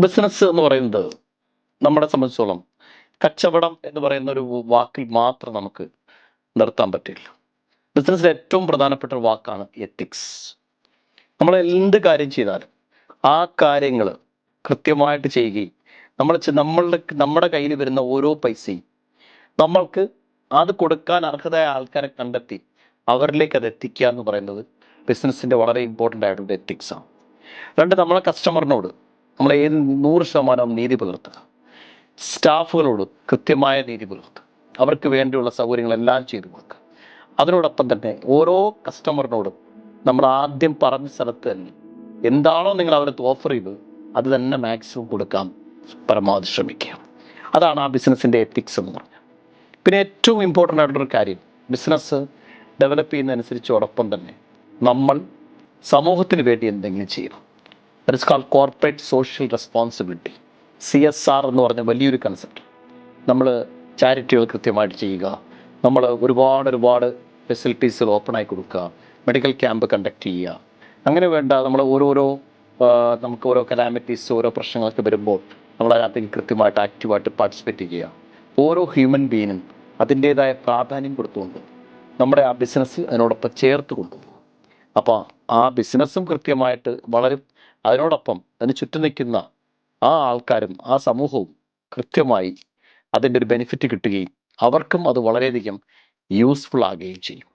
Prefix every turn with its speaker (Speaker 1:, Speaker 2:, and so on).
Speaker 1: Business എന്ന് പറയുന്നത് നമ്മളെ സംബന്ധിച്ചോളം കച്ചവടം എന്ന് പറയുന്ന ഒരു വാക്കിൽ മാത്രം നമുക്ക് നിർത്താൻ പറ്റില്ല. ബിസിനസ്സിലെ ഏറ്റവും പ്രധാനപ്പെട്ട ഒരു വാക്കാണ് എത്തിക്സ്. നമ്മൾ എന്ത് കാര്യം ചെയ്താലും ആ കാര്യങ്ങൾ കൃത്യമായിട്ട് ചെയ്യുകയും നമ്മുടെ കയ്യിൽ വരുന്ന ഓരോ പൈസയും നമ്മൾക്ക് അത് കൊടുക്കാൻ അർഹതയായ ആൾക്കാരെ കണ്ടെത്തി അവരിലേക്ക് അത് എത്തിക്കുക എന്ന് പറയുന്നത് ബിസിനസ്സിന്റെ വളരെ ഇമ്പോർട്ടൻ്റ് ആയിട്ടുള്ള എത്തിക്സ് ആണ്. രണ്ട്, നമ്മളെ കസ്റ്റമറിനോട് നമ്മൾ 100% നീതി പുലർത്തുക. സ്റ്റാഫുകളോട് കൃത്യമായ നീതി പുലർത്തുക. അവർക്ക് വേണ്ടിയുള്ള സൗകര്യങ്ങളെല്ലാം ചെയ്തു കൊടുക്കുക. അതിനോടൊപ്പം തന്നെ ഓരോ കസ്റ്റമറിനോടും നമ്മൾ ആദ്യം പറഞ്ഞ സ്ഥലത്ത് തന്നെ എന്താണോ നിങ്ങൾ അവർക്ക് ഓഫർ ചെയ്തത് അത് തന്നെ മാക്സിമം കൊടുക്കാൻ പരമാവധി ശ്രമിക്കുക. അതാണ് ആ ബിസിനസ്സിൻ്റെ എത്തിക്സ് എന്ന് പറഞ്ഞത്. പിന്നെ ഏറ്റവും ഇമ്പോർട്ടൻ്റ് ആയിട്ടുള്ളൊരു കാര്യം, ബിസിനസ് ഡെവലപ്പ് ചെയ്യുന്നതനുസരിച്ചോടൊപ്പം തന്നെ നമ്മൾ സമൂഹത്തിന് വേണ്ടി എന്തെങ്കിലും ചെയ്യണം. That is called corporate social responsibility, CSR എന്ന് പറഞ്ഞ വലിയൊരു കൺസെപ്റ്റ്. നമ്മൾ ചാരിറ്റികൾ കൃത്യമായിട്ട് ചെയ്യുക, നമ്മൾ ഒരുപാട് ഫെസിലിറ്റീസുകൾ ഓപ്പണായി കൊടുക്കുക, മെഡിക്കൽ ക്യാമ്പ് കണ്ടക്ട് ചെയ്യുക, അങ്ങനെ വേണ്ട നമ്മൾ നമുക്ക് ഓരോ കലാമിറ്റീസ്, ഓരോ പ്രശ്നങ്ങളൊക്കെ വരുമ്പോൾ നമ്മൾ അതിനകത്തേക്ക് കൃത്യമായിട്ട് ആക്റ്റീവായിട്ട് പാർട്ടിസിപ്പേറ്റ് ചെയ്യുക. ഓരോ ഹ്യൂമൻ ബീയിനും അതിൻ്റേതായ പ്രാധാന്യം കൊടുത്തുകൊണ്ട് നമ്മുടെ ആ ബിസിനസ് അതിനോടൊപ്പം ചേർത്ത് കൊണ്ടുപോകും. അപ്പോൾ ആ ബിസിനസ്സും കൃത്യമായിട്ട് വളരും. അതിനോടൊപ്പം അതിന് ചുറ്റും നിൽക്കുന്ന ആ ആൾക്കാരും ആ സമൂഹവും കൃത്യമായി അതിൻ്റെ ഒരു ബെനിഫിറ്റ് കിട്ടുകയും അവർക്കും അത് വളരെയധികം യൂസ്ഫുൾ ആകുകയും ചെയ്യും.